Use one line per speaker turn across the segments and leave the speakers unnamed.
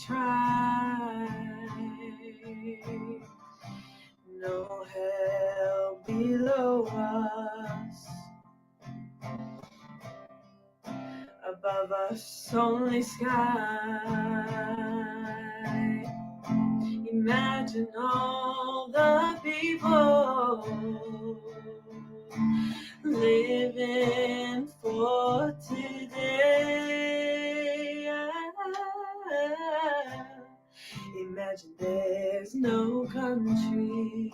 try. No hell below us. Above us, only sky. Imagine all the people living for today. Imagine there's no countries.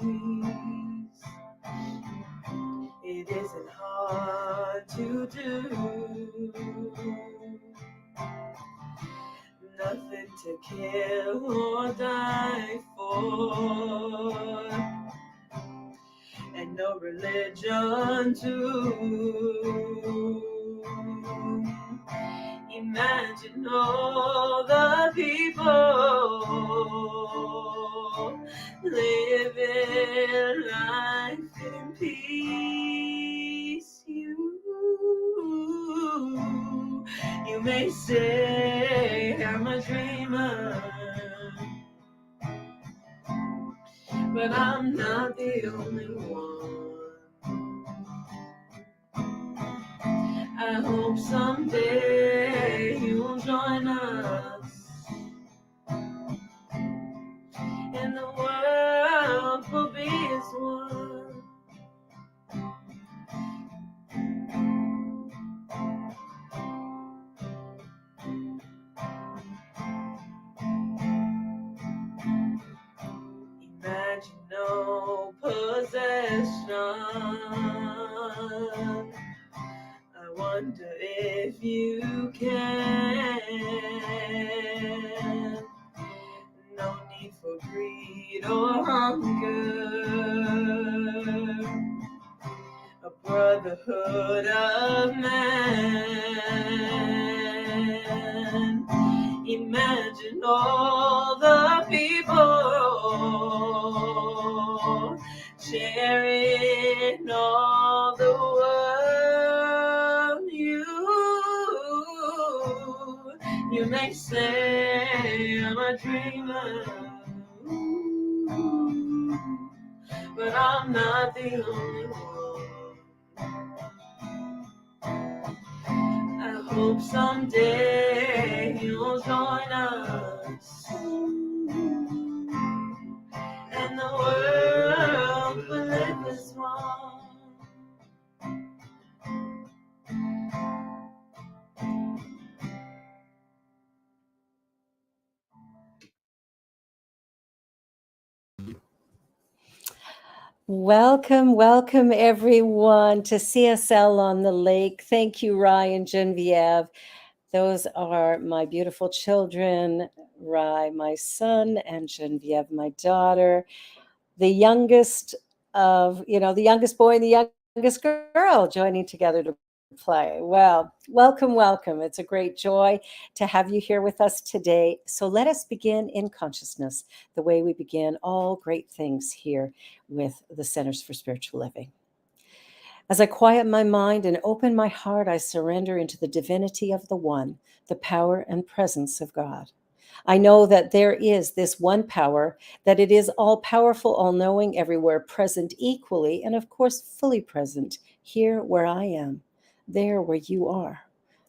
It isn't hard to do. Nothing to kill or die for, and no religion too. Imagine all the people living life in peace. You may say I'm a dreamer, but I'm not the only one. I hope someday you'll join us, and the world will be as one. Imagine no possession. I wonder if you can. No need for greed or hunger. A brotherhood of man. Imagine all the people sharing all the world. You may say I'm a dreamer, but I'm not the only one. I hope someday you'll join us, and the world will live as one.
Welcome everyone to CSL on the Lake. Thank you, Rye and Genevieve. Those are my beautiful children, Rye, my son, and Genevieve, my daughter. The youngest the youngest boy and the youngest girl joining together to play. Well, welcome. It's a great joy to have you here with us today. So let us begin in consciousness, the way we begin all great things here with the Centers for Spiritual Living. As I quiet my mind and open my heart, I surrender into the divinity of the One, the power and presence of God. I know that there is this one power, that it is all powerful, all knowing, everywhere present equally, and of course, fully present here where I am, there where you are.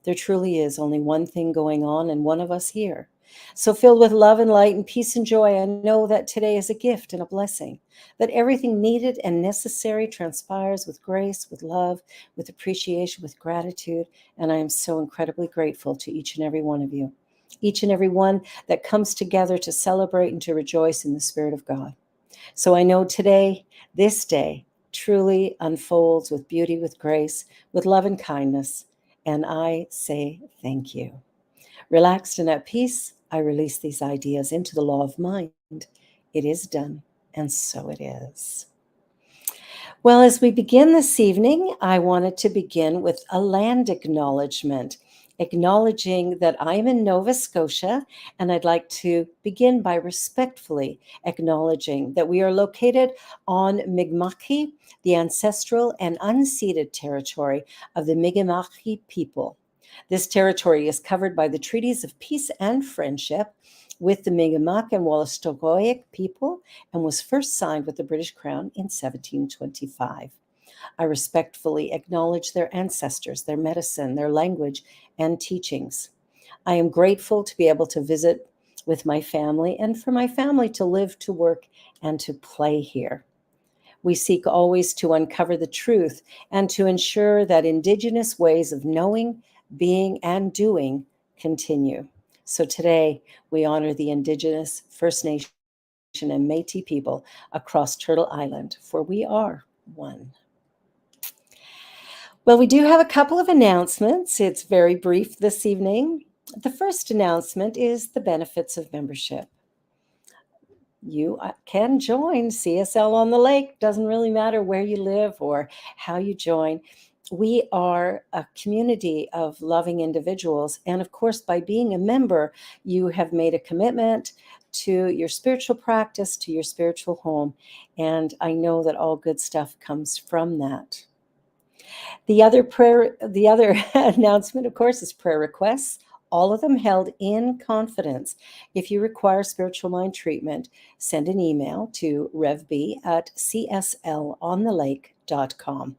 There truly is only one thing going on and one of us here. So filled with love and light and peace and joy, I know that today is a gift and a blessing, that everything needed and necessary transpires with grace, with love, with appreciation, with gratitude, and I am so incredibly grateful to each and every one of you. Each and every one that comes together to celebrate and to rejoice in the Spirit of God. So I know today, this day, truly unfolds with beauty, with grace, with love and kindness, and I say thank you. Relaxed and at peace, I release these ideas into the law of mind. It is done, and so it is. Well, as we begin this evening, I wanted to begin with a land acknowledgement, acknowledging that I'm in Nova Scotia, and I'd like to begin by respectfully acknowledging that we are located on Mi'kmaq, the ancestral and unceded territory of the Mi'kmaq people. This territory is covered by the treaties of peace and friendship, with the Mi'kmaq and Wolastoqiyik people and was first signed with the British Crown in 1725. I respectfully acknowledge their ancestors, their medicine, their language, and teachings. I am grateful to be able to visit with my family and for my family to live, to work, and to play here. We seek always to uncover the truth and to ensure that Indigenous ways of knowing, being, and doing continue. So today, we honor the Indigenous, First Nation, and Métis people across Turtle Island, for we are one. Well, we do have a couple of announcements. It's very brief this evening. The first announcement is the benefits of membership. You can join CSL on the Lake. Doesn't really matter where you live or how you join. We are a community of loving individuals. And of course, by being a member, you have made a commitment to your spiritual practice, to your spiritual home. And I know that all good stuff comes from that. The other announcement, of course, is prayer requests, all of them held in confidence. If you require spiritual mind treatment, send an email to revb@cslonthelake.com.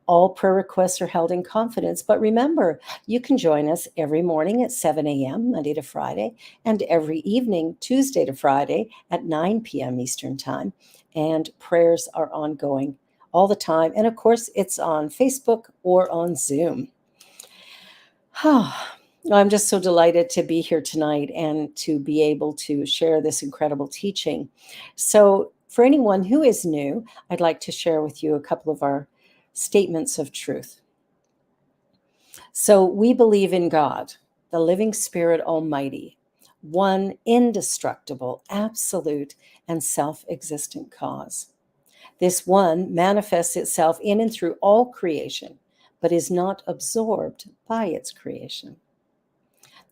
All prayer requests are held in confidence, but remember, you can join us every morning at 7 a.m., Monday to Friday, and every evening, Tuesday to Friday at 9 p.m. Eastern Time. And prayers are ongoing all the time. And of course, it's on Facebook or on Zoom. I'm just so delighted to be here tonight and to be able to share this incredible teaching. So, for anyone who is new, I'd like to share with you a couple of our statements of truth. So, we believe in God, the living Spirit Almighty, one indestructible, absolute, and self existent cause. This one manifests itself in and through all creation, but is not absorbed by its creation.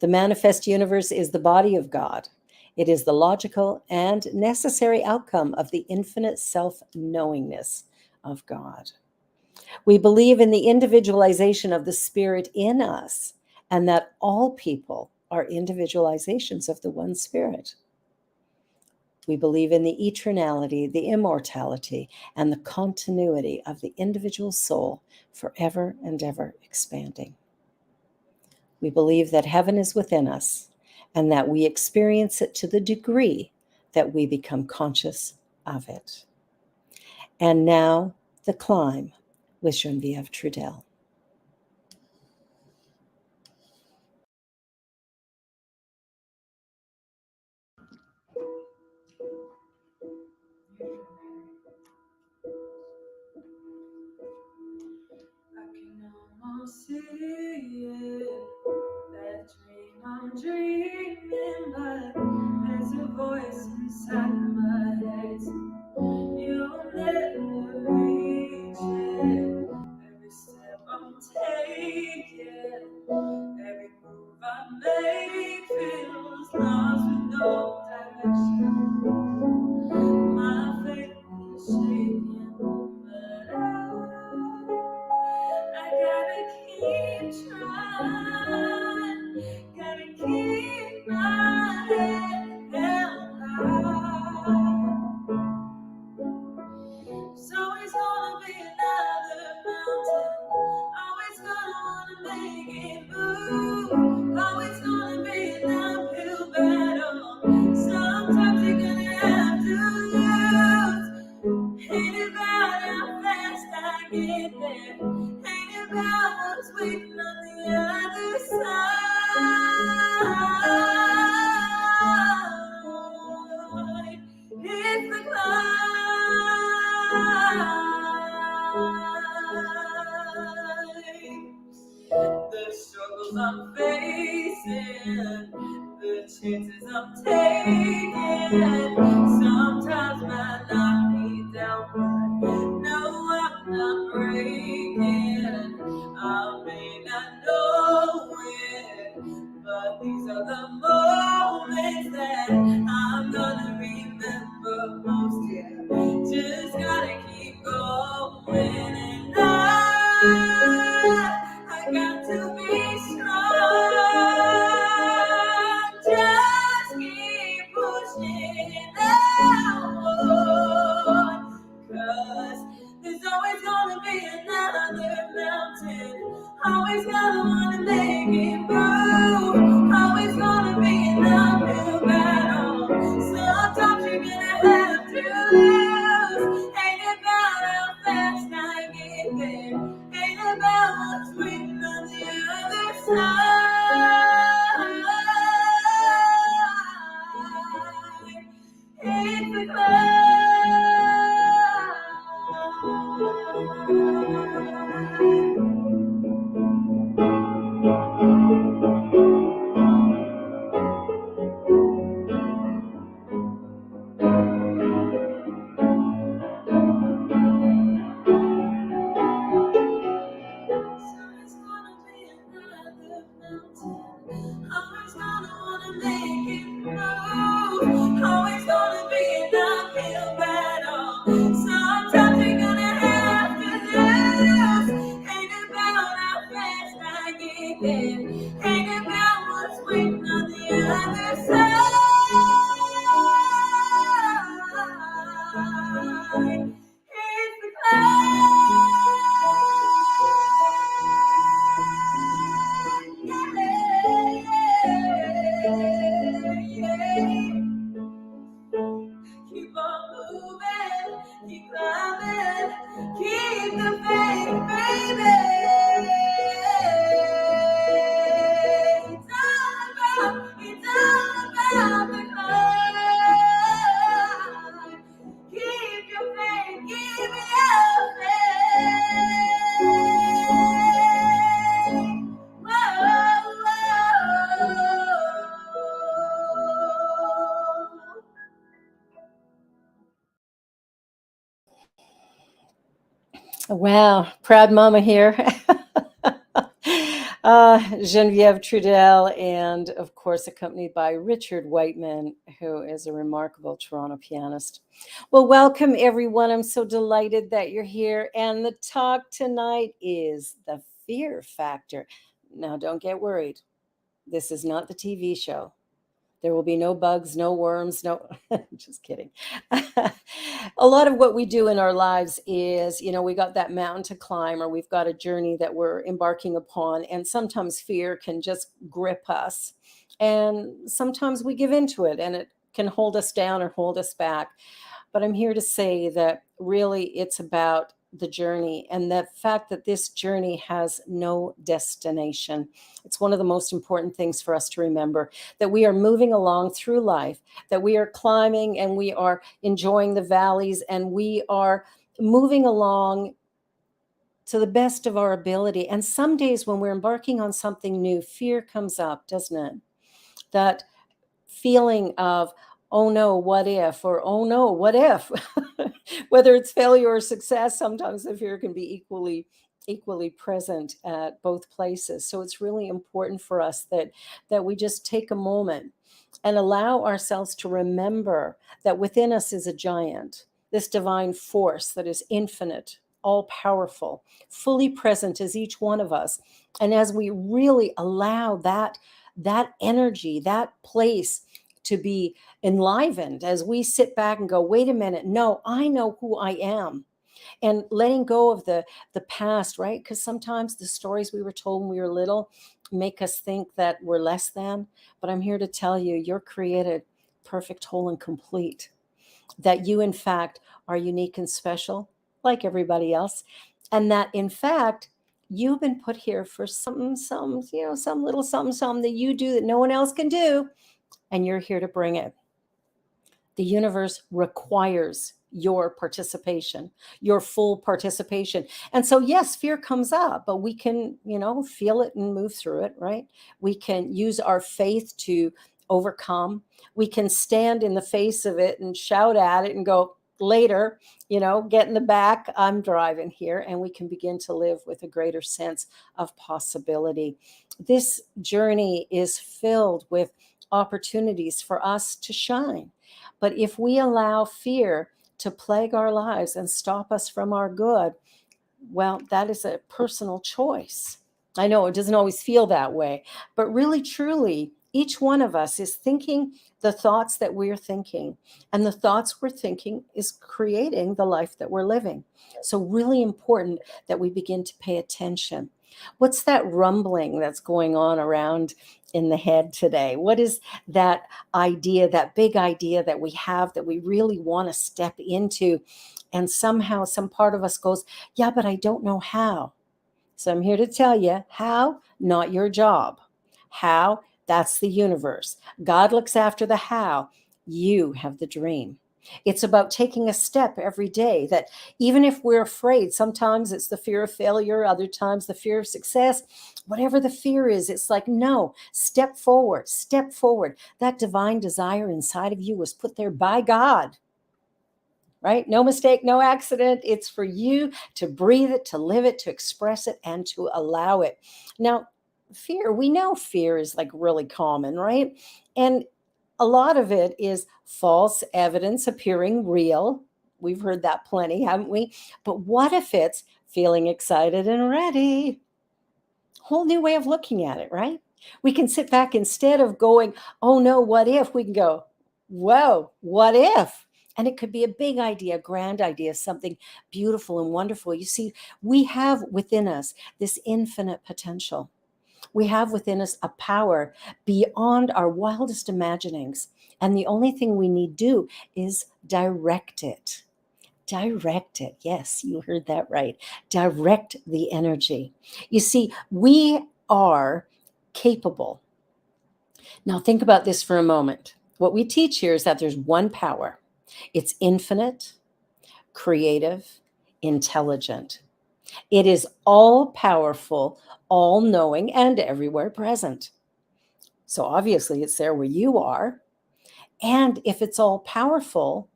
The manifest universe is the body of God. It is the logical and necessary outcome of the infinite self-knowingness of God. We believe in the individualization of the Spirit in us, and that all people are individualizations of the one Spirit. We believe in the eternality, the immortality, and the continuity of the individual soul forever and ever expanding. We believe that heaven is within us and that we experience it to the degree that we become conscious of it. And now, The Climb with Geneviève Trudel.
I can almost see it, that dream I'm dreaming, but there's a voice inside my head saying, you'll never reach it. Every step I'm taking, every move I make feels lost with no direction. My faith is shaking, but I gotta keep trying, gotta keep my head held high. So it's gonna be another mountain, always gonna wanna make it move, always gonna be an uphill battle, sometimes you're gonna have to lose. Ain't about how fast I get there, ain't about what's waiting on the other side. It's the climb. The struggles I'm facing, the chances I'm taking, sometimes might knock me down, but no, I'm not breaking. I may not Always gonna be another mountain. Always gonna wanna make it move. Always gonna be an uphill battle. Sometimes you're gonna have to lose. Ain't about how fast I get there. Ain't about what's waiting on the other side. It's the keep on moving, keep climbing, keep the faith, baby. It's all about the climb. Keep your faith, keep your faith. Whoa, whoa.
Wow, proud mama here. Genevieve Trudel, and of course, accompanied by Richard Whiteman, who is a remarkable Toronto pianist. Well, welcome everyone. I'm so delighted that you're here. And the talk tonight is the fear factor. Now, don't get worried. This is not the TV show. There will be no bugs, no worms, no, just kidding. A lot of what we do in our lives is, we got that mountain to climb or we've got a journey that we're embarking upon. And sometimes fear can just grip us. And sometimes we give into it and it can hold us down or hold us back. But I'm here to say that really it's about the journey and the fact that this journey has no destination. It's one of the most important things for us to remember, that we are moving along through life, that we are climbing and we are enjoying the valleys and we are moving along to the best of our ability. And some days when we're embarking on something new, fear comes up, doesn't it? That feeling of, oh no, what if, or oh no, what if? Whether it's failure or success, sometimes the fear can be equally present at both places. So it's really important for us that we just take a moment and allow ourselves to remember that within us is a giant, this divine force that is infinite, all powerful, fully present as each one of us. And as we really allow that energy, that place to be enlivened, as we sit back and go, wait a minute, no, I know who I am. And letting go of the past, right? Because sometimes the stories we were told when we were little make us think that we're less than. But I'm here to tell you, you're created perfect, whole, and complete. That you, in fact, are unique and special, like everybody else. And that, in fact, you've been put here for some little something that you do that no one else can do. And you're here to bring it. The universe requires your participation, your full participation. And so, yes, fear comes up, but we can, feel it and move through it, right? We can use our faith to overcome. We can stand in the face of it and shout at it and go, later, get in the back. I'm driving here. And we can begin to live with a greater sense of possibility. This journey is filled with opportunities for us to shine. But if we allow fear to plague our lives and stop us from our good, well, that is a personal choice. I know it doesn't always feel that way, but really, truly, each one of us is thinking the thoughts that we're thinking, and the thoughts we're thinking is creating the life that we're living. So, really important that we begin to pay attention. What's that rumbling that's going on around in the head today? What is that idea, that big idea that we have that we really want to step into? And somehow some part of us goes, yeah, but I don't know how. So I'm here to tell you how, not your job. How, that's the universe. God looks after the how. You have the dream. It's about taking a step every day, that even if we're afraid, sometimes it's the fear of failure, other times the fear of success, whatever the fear is, it's like, no, step forward, step forward. That divine desire inside of you was put there by God, right? No mistake, no accident. It's for you to breathe it, to live it, to express it, and to allow it. Now, fear, we know fear is like really common, right? And a lot of it is false evidence appearing real. We've heard that plenty, haven't we? But what if it's feeling excited and ready? Whole new way of looking at it, right? We can sit back, instead of going, oh no, what if? We can go, whoa, what if? And it could be a big idea, a grand idea, something beautiful and wonderful. You see, we have within us this infinite potential. We have within us a power beyond our wildest imaginings. And the only thing we need do is direct it. Direct it. Yes, you heard that right. Direct the energy. You see, we are capable. Now, think about this for a moment. What we teach here is that there's one power, it's infinite, creative, intelligent. It is all powerful, all knowing, and everywhere present. So obviously, it's there where you are. And if it's all powerful,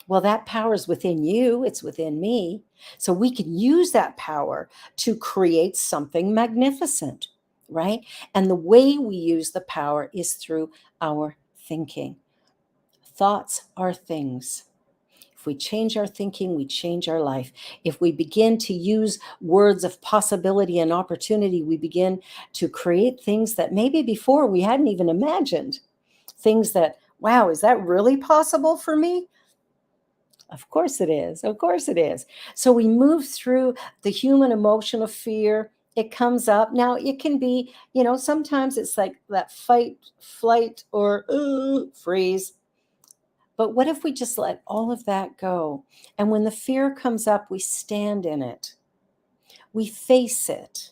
well, that power is within you, it's within me. So we can use that power to create something magnificent, right? And the way we use the power is through our thinking. Thoughts are things. If we change our thinking, we change our life. If we begin to use words of possibility and opportunity, we begin to create things that maybe before we hadn't even imagined. Things that, wow, is that really possible for me? Of course it is. Of course it is. So we move through the human emotion of fear. It comes up. Now, it can be, sometimes it's like that fight, flight, or freeze. But what if we just let all of that go? And when the fear comes up, we stand in it, we face it,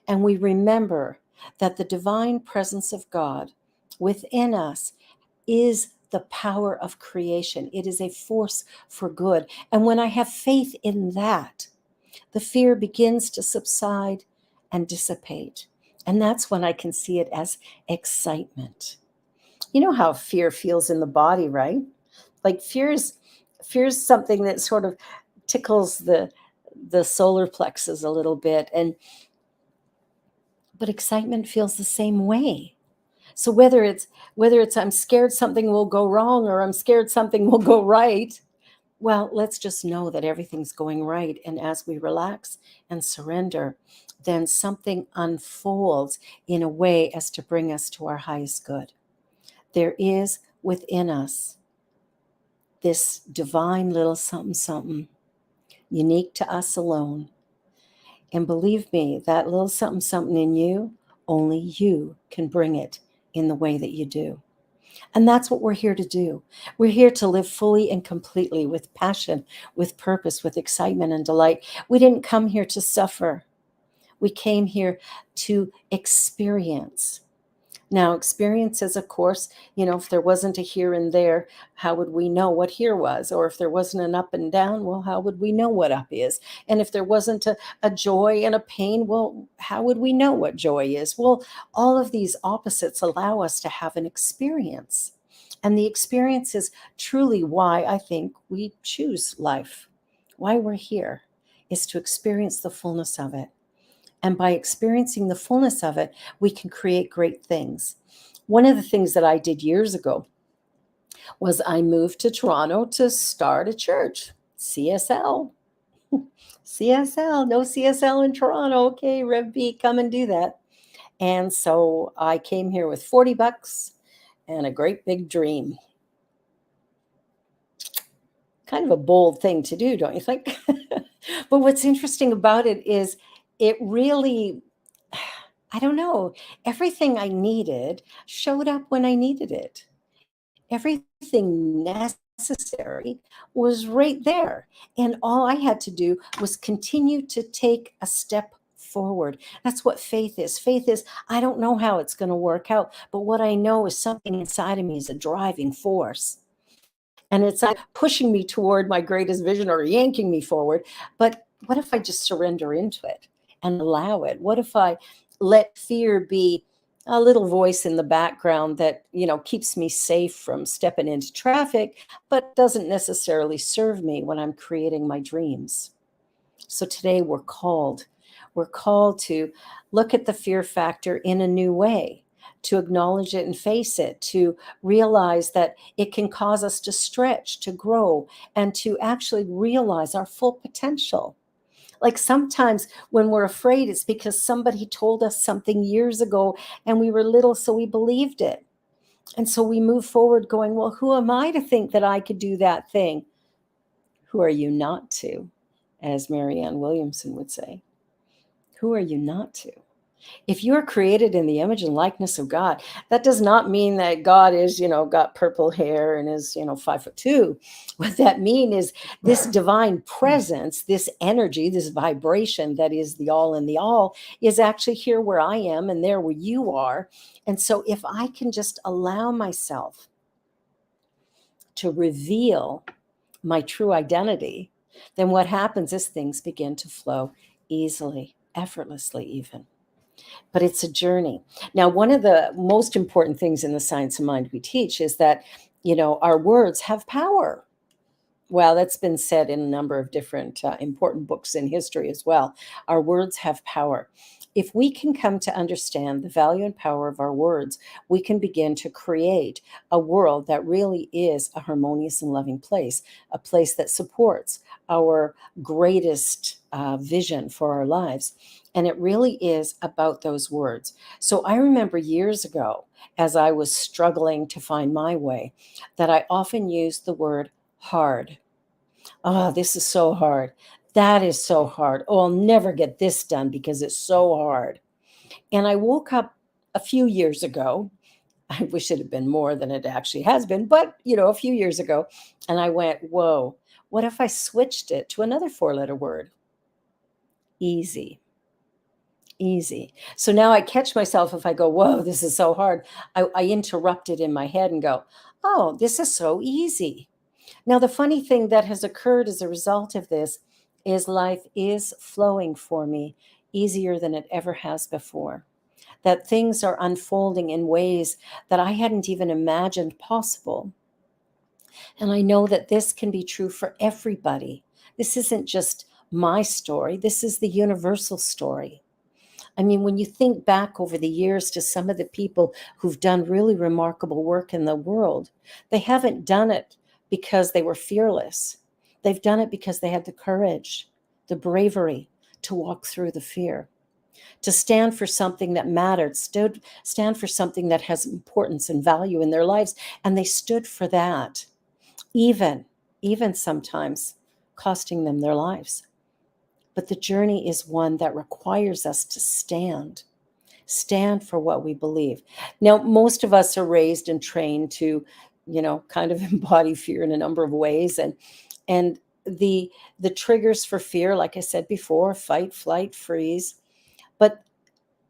and we remember that the divine presence of God within us is the power of creation. It is a force for good. And when I have faith in that, the fear begins to subside and dissipate. And that's when I can see it as excitement. You know how fear feels in the body, right? Like fear's something that sort of tickles the solar plexus a little bit, and but excitement feels the same way. So whether it's I'm scared something will go wrong or I'm scared something will go right, well, let's just know that everything's going right. And as we relax and surrender, then something unfolds in a way as to bring us to our highest good. There is within us this divine little something, something unique to us alone. And believe me, that little something, something in you, only you can bring it in the way that you do. And that's what we're here to do. We're here to live fully and completely with passion, with purpose, with excitement and delight. We didn't come here to suffer. We came here to experience. Now, experiences, of course, if there wasn't a here and there, how would we know what here was? Or if there wasn't an up and down, well, how would we know what up is? And if there wasn't a joy and a pain, well, how would we know what joy is? Well, all of these opposites allow us to have an experience. And the experience is truly why I think we choose life, why we're here, is to experience the fullness of it. And by experiencing the fullness of it, we can create great things. One of the things that I did years ago was I moved to Toronto to start a church, CSL. CSL, no CSL in Toronto. Okay, Rev B, come and do that. And so I came here with 40 bucks and a great big dream. Kind of a bold thing to do, don't you think? But what's interesting about it is it really, I don't know, everything I needed showed up when I needed it. Everything necessary was right there. And all I had to do was continue to take a step forward. That's what faith is. Faith is, I don't know how it's going to work out, but what I know is something inside of me is a driving force. and it's not pushing me toward my greatest vision or yanking me forward. But what if I just surrender into it and allow it? What if I let fear be a little voice in the background that, keeps me safe from stepping into traffic, but doesn't necessarily serve me when I'm creating my dreams? So today we're called to look at the fear factor in a new way, to acknowledge it and face it, to realize that it can cause us to stretch, to grow, and to actually realize our full potential. Like sometimes when we're afraid, it's because somebody told us something years ago and we were little, so we believed it. And so we move forward going, well, who am I to think that I could do that thing? Who are you not to? As Marianne Williamson would say. Who are you not to? If you're created in the image and likeness of God, that does not mean that God is, got purple hair and is, 5'2". What that means is this divine presence, this energy, this vibration that is the all in the all, is actually here where I am and there where you are. And so if I can just allow myself to reveal my true identity, then what happens is things begin to flow easily, effortlessly, even. But it's a journey. Now, one of the most important things in the science of mind we teach is that, our words have power. Well, that's been said in a number of different important books in history as well. Our words have power. If we can come to understand the value and power of our words, we can begin to create a world that really is a harmonious and loving place, a place that supports our greatest vision for our lives. And it really is about those words. So I remember years ago, as I was struggling to find my way, that I often used the word hard. Oh, this is so hard. That is so hard. Oh, I'll never get this done because it's so hard. And I woke up a few years ago. I wish it had been more than it actually has been, but a few years ago. And I went, whoa, what if I switched it to another four-letter word? Easy. Easy. So now I catch myself if I go, whoa, this is so hard. I interrupt it in my head and go, oh, this is so easy. Now, the funny thing that has occurred as a result of this is life is flowing for me easier than it ever has before. That things are unfolding in ways that I hadn't even imagined possible. And I know that this can be true for everybody. This isn't just my story, this is the universal story. I mean, when you think back over the years to some of the people who've done really remarkable work in the world, they haven't done it because they were fearless. They've done it because they had the courage, the bravery to walk through the fear, to stand for something that mattered, stand for something that has importance and value in their lives. And they stood for that, even, even sometimes costing them their lives. But the journey is one that requires us to stand for what we believe. Now, most of us are raised and trained to, kind of embody fear in a number of ways. And the triggers for fear, like I said before, fight, flight, freeze. But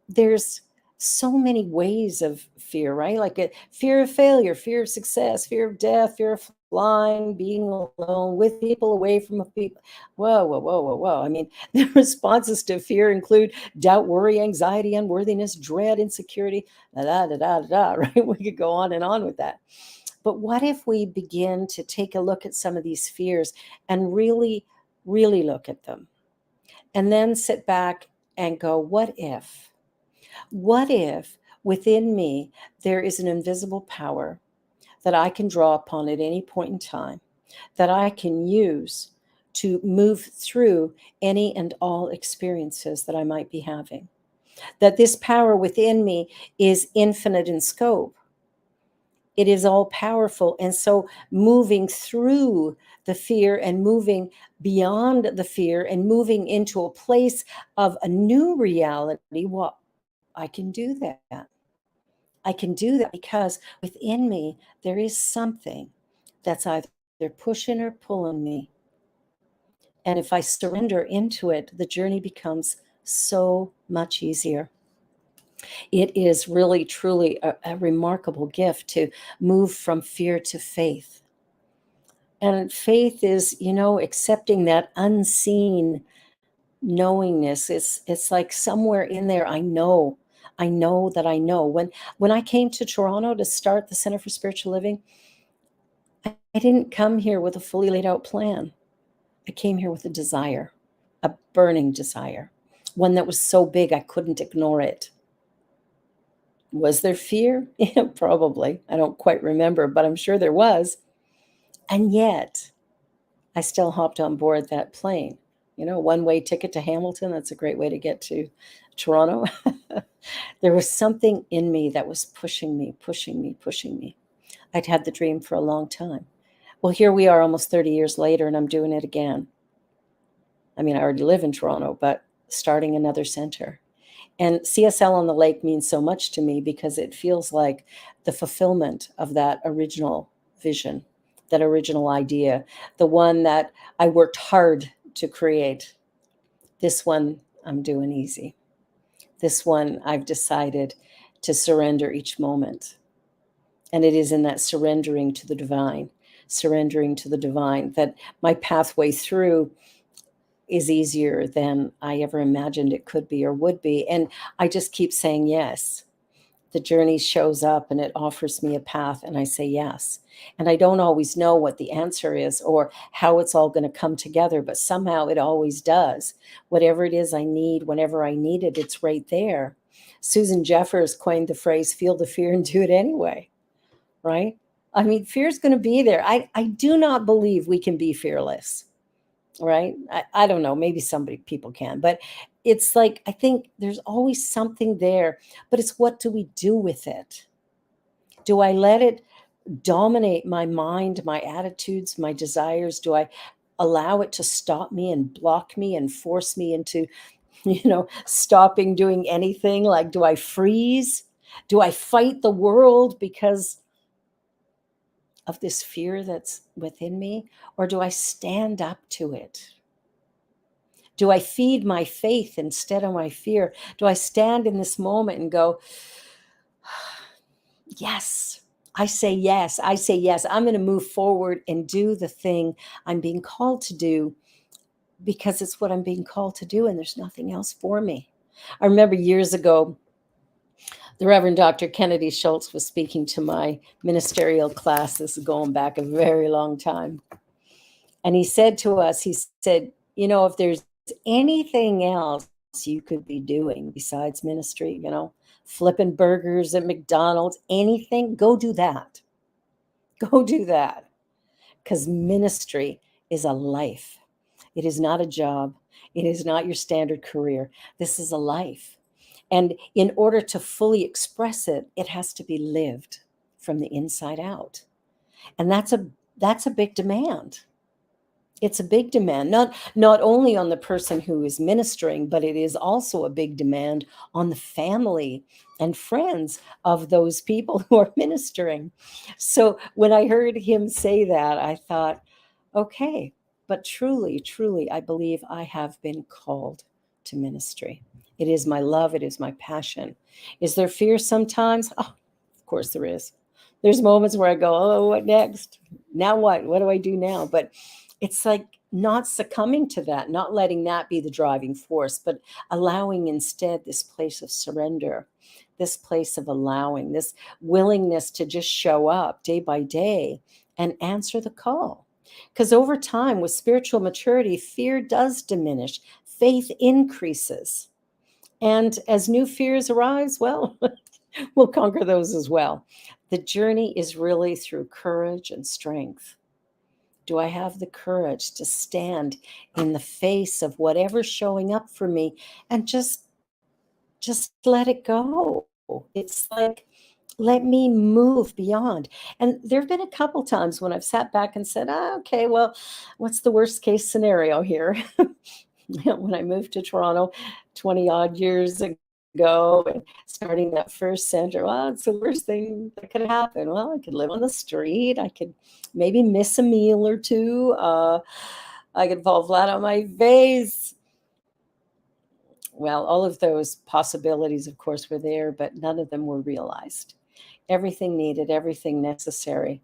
there's so many ways of fear, right? Like fear of failure, fear of success, fear of death, fear of flying, being alone, with people, away from people. Whoa, whoa, whoa, whoa, whoa. I mean, the responses to fear include doubt, worry, anxiety, unworthiness, dread, insecurity, da, da, da, da, da, right? We could go on and on with that. But what if we begin to take a look at some of these fears and really, really look at them and then sit back and go, what if? What if within me there is an invisible power that I can draw upon at any point in time, that I can use to move through any and all experiences that I might be having? That this power within me is infinite in scope. It is all powerful. And so moving through the fear and moving beyond the fear and moving into a place of a new reality, well, I can do that. I can do that because within me, there is something that's either pushing or pulling me. And if I surrender into it, the journey becomes so much easier. It is really, truly a remarkable gift to move from fear to faith. And faith is, accepting that unseen knowingness. It's like somewhere in there, I know that I know. When I came to Toronto to start the Center for Spiritual Living, I didn't come here with a fully laid out plan. I came here with a desire, a burning desire, one that was so big I couldn't ignore it. Was there fear? Yeah, probably. I don't quite remember, but I'm sure there was. And yet, I still hopped on board that plane. One-way ticket to Hamilton, that's a great way to get to Toronto. There was something in me that was pushing me, pushing me, pushing me. I'd had the dream for a long time. Well, here we are almost 30 years later, and I'm doing it again. I mean, I already live in Toronto, but starting another center. And CSL on the Lake means so much to me because it feels like the fulfillment of that original vision, that original idea, the one that I worked hard to create. This one I'm doing easy. This one I've decided to surrender each moment. And it is in that surrendering to the divine, that my pathway through is easier than I ever imagined it could be or would be. And I just keep saying yes. The journey shows up and it offers me a path, and I say yes. And I don't always know what the answer is or how it's all going to come together, but somehow it always does. Whatever it is I need, whenever I need it, it's right there. Susan Jeffers coined the phrase, feel the fear and do it anyway, right? I mean, fear is going to be there. I do not believe we can be fearless, right? I don't know, maybe people can, but it's like, I think there's always something there, but it's what do we do with it? Do I let it dominate my mind, my attitudes, my desires? Do I allow it to stop me and block me and force me into, stopping doing anything? Like, do I freeze? Do I fight the world because of this fear that's within me? Or do I stand up to it? Do I feed my faith instead of my fear? Do I stand in this moment and go, yes, I say yes, I say yes. I'm going to move forward and do the thing I'm being called to do because it's what I'm being called to do and there's nothing else for me. I remember years ago, the Reverend Dr. Kennedy Schultz was speaking to my ministerial class. This is going back a very long time. And he said to us, he said, if there's anything else you could be doing besides ministry, flipping burgers at McDonald's, anything, go do that. Go do that. Because ministry is a life. It is not a job. It is not your standard career. This is a life. And in order to fully express it, it has to be lived from the inside out. And that's a big demand. It's a big demand, not only on the person who is ministering, but it is also a big demand on the family and friends of those people who are ministering. So when I heard him say that, I thought, okay, but truly, truly, I believe I have been called to ministry. It is my love, it is my passion. Is there fear sometimes? Oh, of course there is. There's moments where I go, oh, what next? Now what? What do I do now? But it's like not succumbing to that, not letting that be the driving force, but allowing instead this place of surrender, this place of allowing, this willingness to just show up day by day and answer the call. Because over time, with spiritual maturity, fear does diminish, faith increases. And as new fears arise, well, we'll conquer those as well. The journey is really through courage and strength. Do I have the courage to stand in the face of whatever's showing up for me and just let it go? It's like, let me move beyond. And there have been a couple times when I've sat back and said, okay, well, what's the worst case scenario here? When I moved to Toronto 20 odd years ago and starting that first center, well, it's the worst thing that could happen. Well, I could live on the street. I could maybe miss a meal or two. I could fall flat on my face. Well, all of those possibilities, of course, were there, but none of them were realized. Everything needed, everything necessary,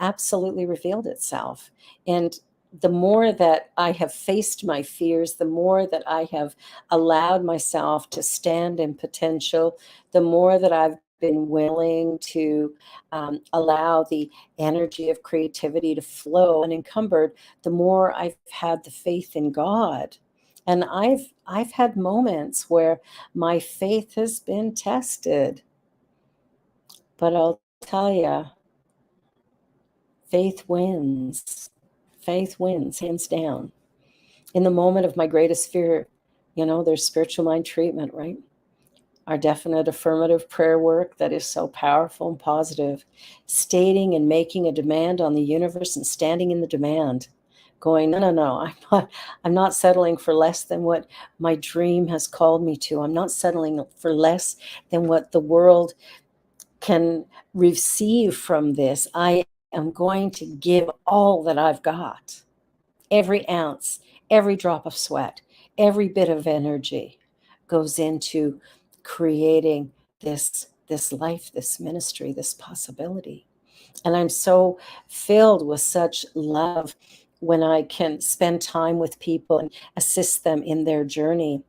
absolutely revealed itself. And the more that I have faced my fears, the more that I have allowed myself to stand in potential, the more that I've been willing to allow the energy of creativity to flow unencumbered, the more I've had the faith in God. And I've had moments where my faith has been tested. But I'll tell you, faith wins. Faith wins, hands down. In the moment of my greatest fear, there's spiritual mind treatment, right? Our definite affirmative prayer work that is so powerful and positive, stating and making a demand on the universe and standing in the demand, going, no, no, no, I'm not settling for less than what my dream has called me to. I'm not settling for less than what the world can receive from this. I am going to give all that I've got, every ounce, every drop of sweat, every bit of energy goes into creating this life, this ministry, this possibility. And I'm so filled with such love when I can spend time with people and assist them in their journey,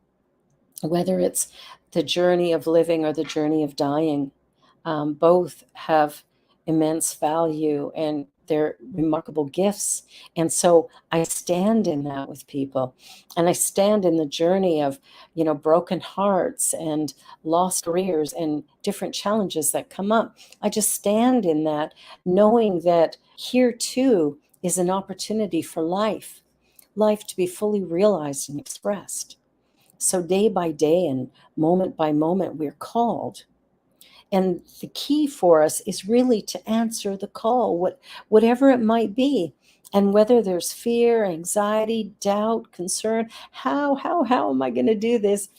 whether it's the journey of living or the journey of dying. Both have immense value and they're remarkable gifts. And so I stand in that with people. And I stand in the journey of, broken hearts and lost careers and different challenges that come up. I just stand in that, knowing that here too is an opportunity for life to be fully realized and expressed. So day by day and moment by moment, we're called. And the key for us is really to answer the call, whatever it might be. And whether there's fear, anxiety, doubt, concern, how am I going to do this?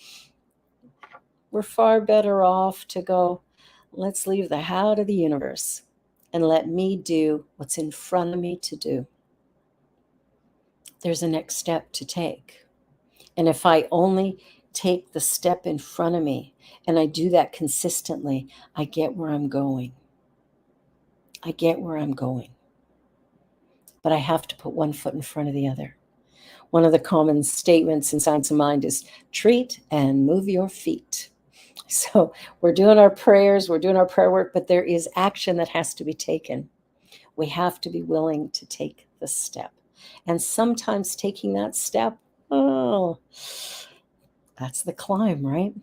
We're far better off to go, let's leave the how to the universe and let me do what's in front of me to do. There's a next step to take. And if I only take the step in front of me and I do that consistently, I get where I'm going. I get where I'm going. But I have to put one foot in front of the other. One of the common statements in Science of Mind is treat and move your feet. So we're doing our prayers, we're doing our prayer work, but there is action that has to be taken. We have to be willing to take the step. And sometimes taking that step, oh, that's the climb, right?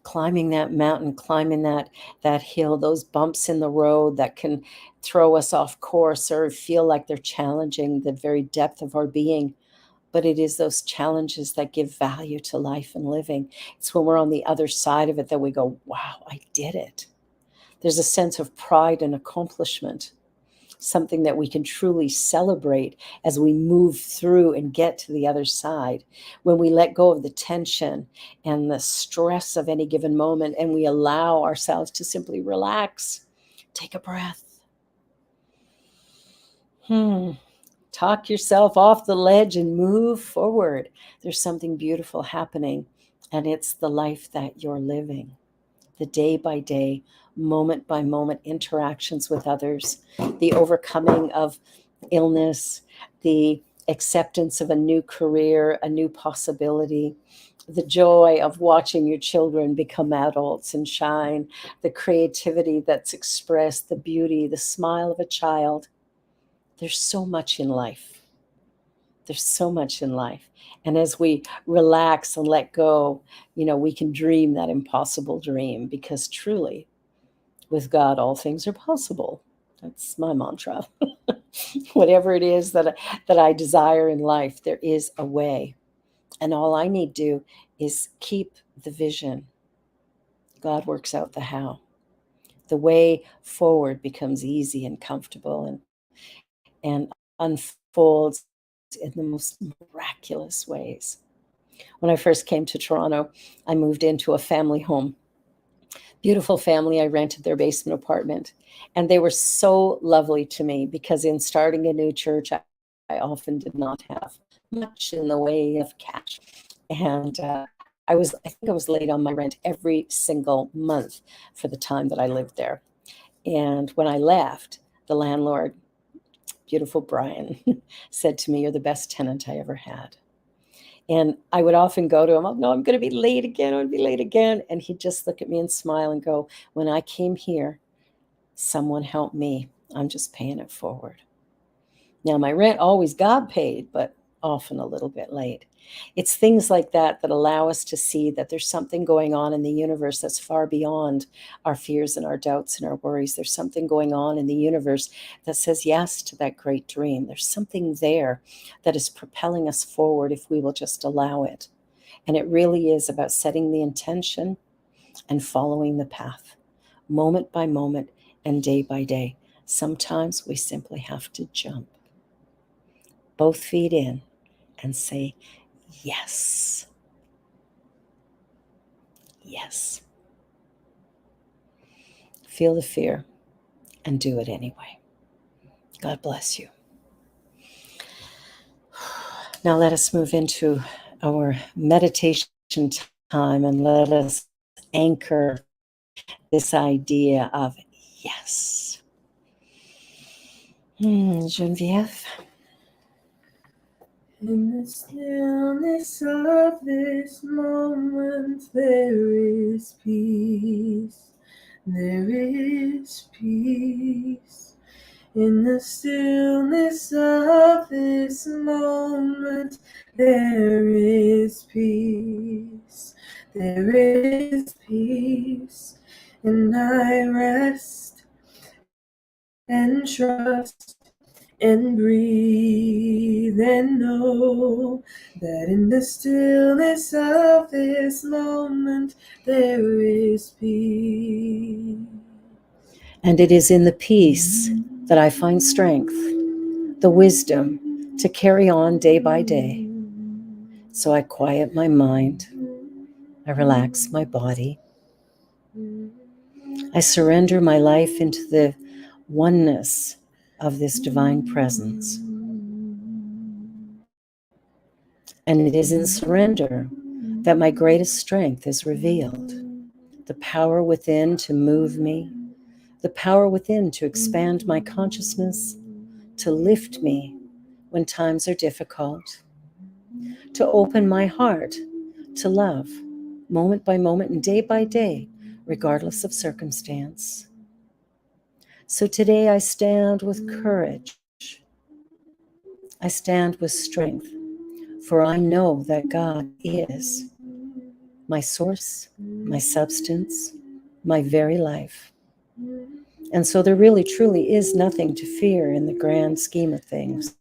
Climbing that mountain, climbing that hill, those bumps in the road that can throw us off course or feel like they're challenging the very depth of our being. But it is those challenges that give value to life and living. It's when we're on the other side of it that we go, wow, I did it. There's a sense of pride and accomplishment, something that we can truly celebrate as we move through and get to the other side. When we let go of the tension and the stress of any given moment and we allow ourselves to simply relax, take a breath. Talk yourself off the ledge and move forward. There's something beautiful happening, and it's the life that you're living. The day by day, moment by moment interactions with others, the overcoming of illness, the acceptance of a new career, a new possibility, the joy of watching your children become adults and shine, the creativity that's expressed, the beauty, the smile of a child. There's so much in life. There's so much in life. And as we relax and let go, we can dream that impossible dream, because truly, with God, all things are possible. That's my mantra. Whatever it is that I desire in life, there is a way. And all I need to do is keep the vision. God works out the how. The way forward becomes easy and comfortable and unfolds in the most miraculous ways. When I first came to Toronto, I moved into a family home. Beautiful family. I rented their basement apartment. And they were so lovely to me because in starting a new church, I often did not have much in the way of cash. And I think I was late on my rent every single month for the time that I lived there. And when I left, the landlord beautiful Brian said to me, "You're the best tenant I ever had." And I would often go to him, "Oh, no, I'm going to be late again. I'm going to be late again." And he'd just look at me and smile and go, "When I came here, someone helped me. I'm just paying it forward." Now, my rent always got paid, but often a little bit late. It's things like that that allow us to see that there's something going on in the universe that's far beyond our fears and our doubts and our worries. There's something going on in the universe that says yes to that great dream. There's something there that is propelling us forward if we will just allow it. And it really is about setting the intention and following the path, moment by moment and day by day. Sometimes we simply have to jump, both feet in, and say, yes, yes. Feel the fear and do it anyway. God bless you. Now let us move into our meditation time and let us anchor this idea of yes. Geneviève.
In the stillness of this moment, there is peace. There is peace. In the stillness of this moment, there is peace. There is peace. And I rest and trust and breathe and know that in the stillness of this moment there is peace.
And it is in the peace that I find strength, the wisdom to carry on day by day. So I quiet my mind, I relax my body, I surrender my life into the oneness of this divine presence. And it is in surrender that my greatest strength is revealed. The power within to move me, the power within to expand my consciousness, to lift me when times are difficult, to open my heart to love moment by moment and day by day, regardless of circumstance. So today I stand with courage. I stand with strength, for I know that God is my source, my substance, my very life. And so there really truly is nothing to fear in the grand scheme of things.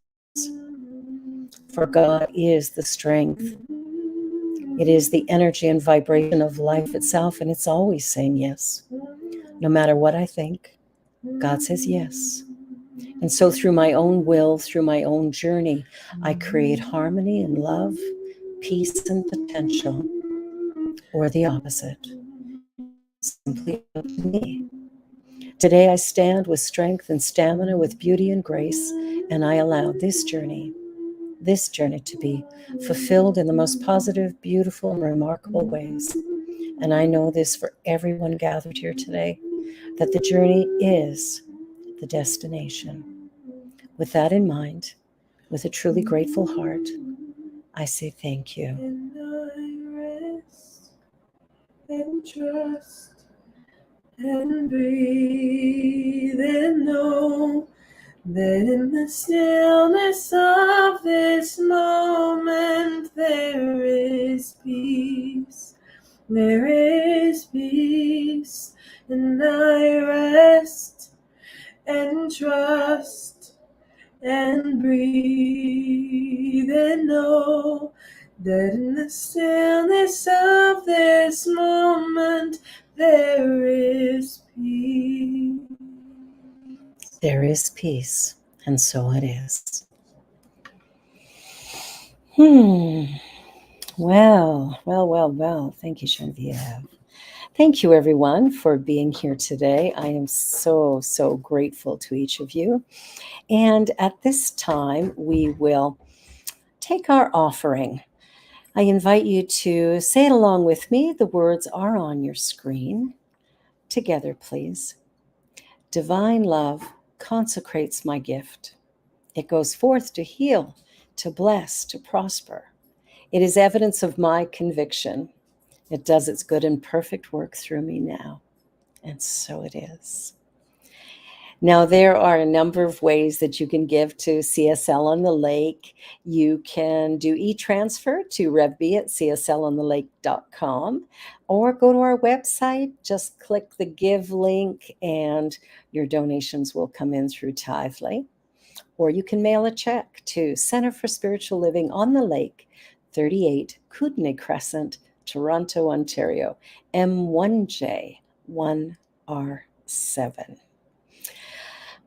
For God is the strength. It is the energy and vibration of life itself, and it's always saying yes. No matter what I think, God says yes. And so through my own will, through my own journey, I create harmony and love, peace and potential, or the opposite. It's simply up to me. Today I stand with strength and stamina, with beauty and grace, and I allow this journey to be fulfilled in the most positive, beautiful, and remarkable ways. And I know this for everyone gathered here today, that the journey is the destination. With that in mind, with a truly grateful heart, I say thank you.
And I rest and trust and breathe and know that in the stillness of this moment there is peace. There is peace, and I rest and trust and breathe and know that in the stillness of this moment there is peace.
There is peace, and so it is. Well. Thank you, Geneviève. Thank you, everyone, for being here today. I am so grateful to each of you. And at this time, we will take our offering. I invite you to say it along with me. The words are on your screen. Together, please. Divine love consecrates my gift. It goes forth to heal, to bless, to prosper. It is evidence of my conviction. It does its good and perfect work through me now. And so it is. Now, there are a number of ways that you can give to CSL on the Lake. You can do e-transfer to RevB at cslonthelake.com, or go to our website, just click the give link, and your donations will come in through Tithely. Or you can mail a check to Center for Spiritual Living on the Lake, 38 Kootenay Crescent, Toronto, Ontario, M1J1R7.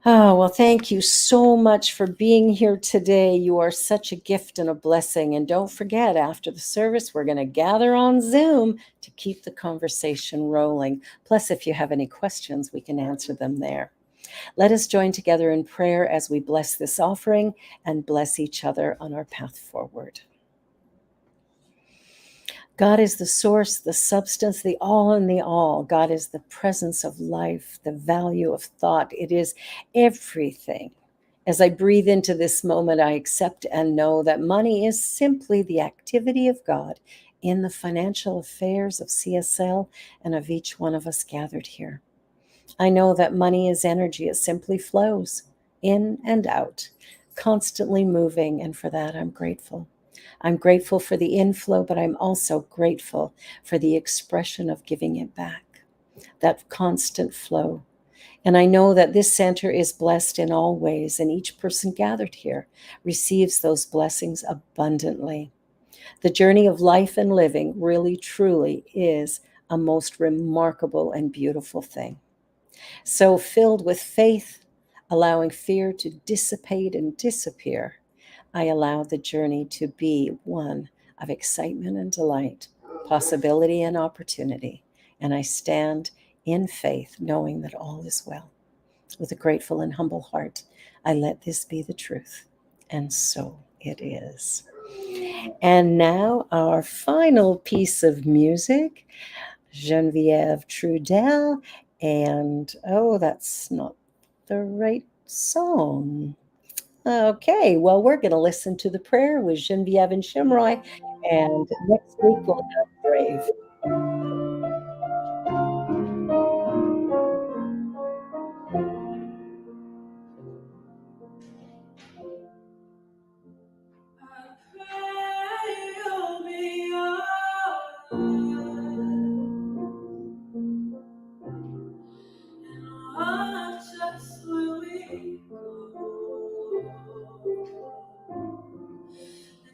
Oh, well, thank you so much for being here today. You are such a gift and a blessing. And don't forget, after the service, we're going to gather on Zoom to keep the conversation rolling. Plus, if you have any questions, we can answer them there. Let us join together in prayer as we bless this offering and bless each other on our path forward. God is the source, the substance, the all in the all. God is the presence of life, the value of thought. It is everything. As I breathe into this moment, I accept and know that money is simply the activity of God in the financial affairs of CSL and of each one of us gathered here. I know that money is energy. It simply flows in and out, constantly moving, and for that I'm grateful. I'm grateful for the inflow, but I'm also grateful for the expression of giving it back, that constant flow. And I know that this center is blessed in all ways, and each person gathered here receives those blessings abundantly. The journey of life and living really, truly is a most remarkable and beautiful thing. So, filled with faith, allowing fear to dissipate and disappear, I allow the journey to be one of excitement and delight, possibility and opportunity. And I stand in faith, knowing that all is well. With a grateful and humble heart, I let this be the truth. And so it is. And now, our final piece of music, Geneviève Trudel. And oh, that's not the right song. Okay, well, we're going to listen to the prayer with Geneviève and Shimroy, and next week we'll have Brave.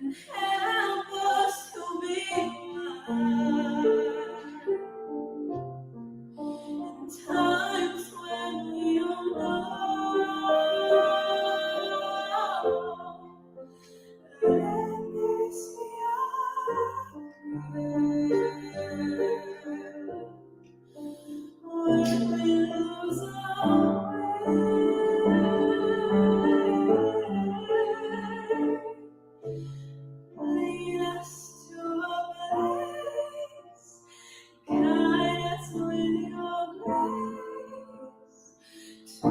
And help us to be kind in times when we don't know. Let this be our prayer when we lose our way. Lead us to a place, guide us with your grace, to a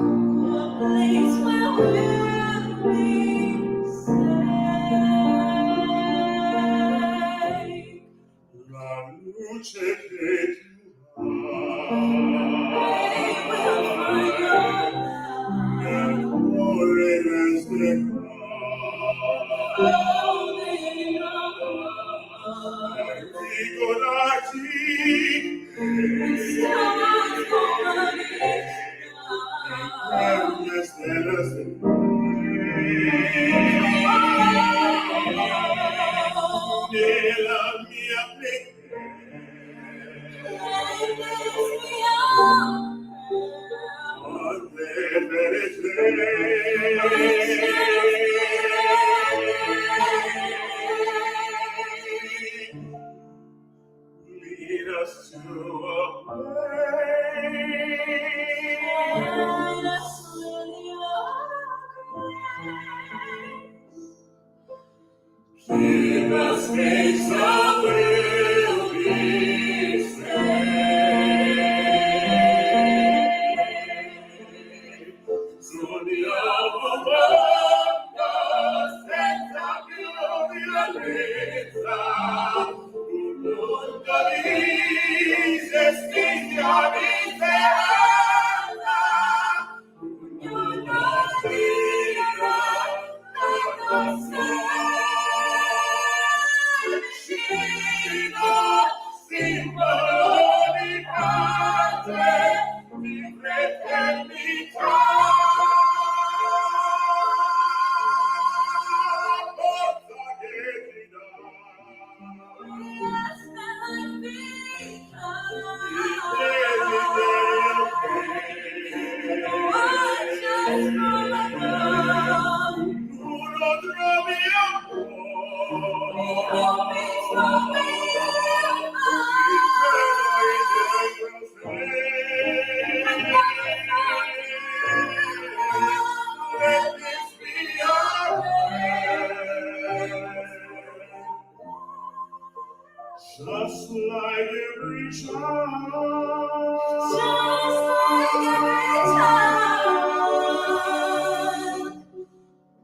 place where we'll be safe. La luce che tu hai, we will find your love. Nel cuore resti nella mia lead us to a place. Keep us faith so we'll be saved. Soon the overworld bellezza, non capisce stigma di speranza, ognuno dirà da sé, vicino, simbolo di pace, di fraternità. Let this be our prayer. Just like every child. Just like every child.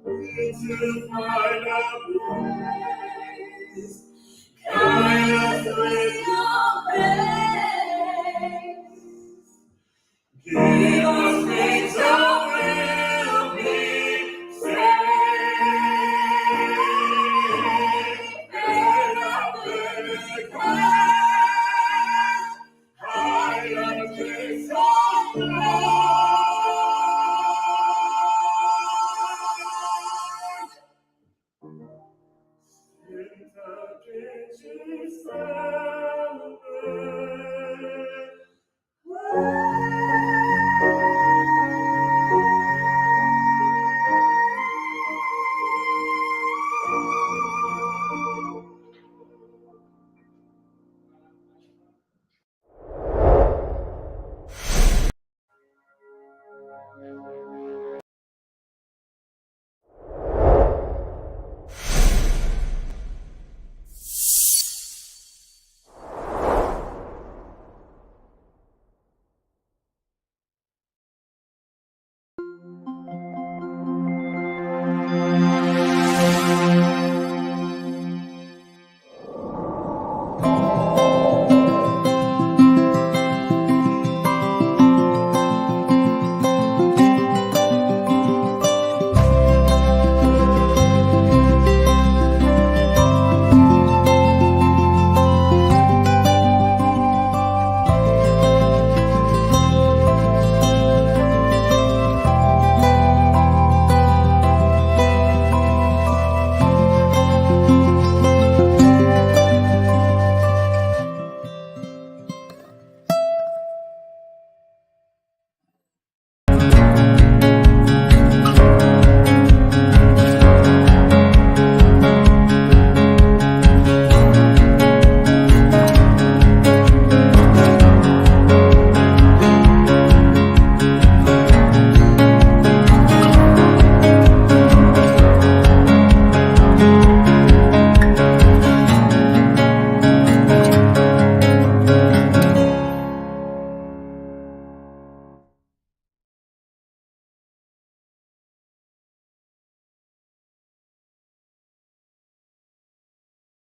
We still find a place. Kind us with your grace. Give us faith so we'll be saved. And up in the clouds, high up Jesus Lord.